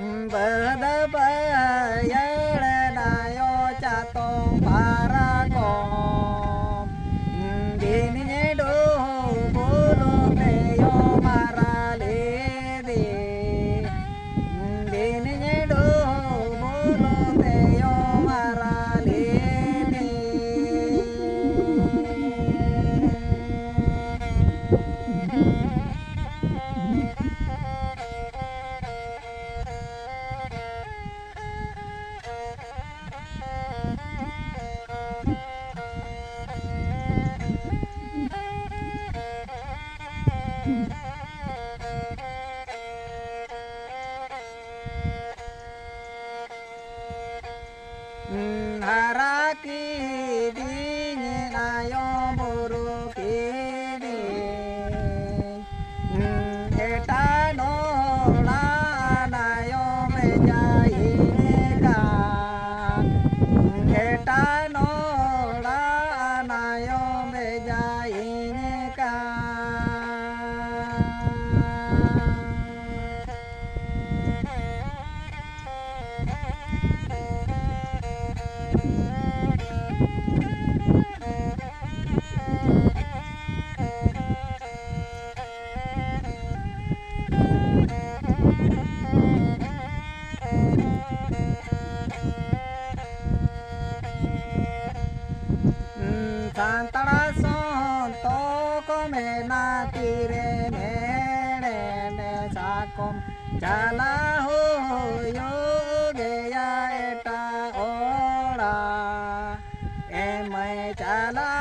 Berdebaya catong parakom Dininya do bulu teyo maralidi Dininya do bulu teyo maralidi Haraki dingin ayo buru kini Eta nolan ayo menjahika Eta nolan ayo menjahika Santara son toko mena tire nene sakom chala ho yoge ya eta ora emai chala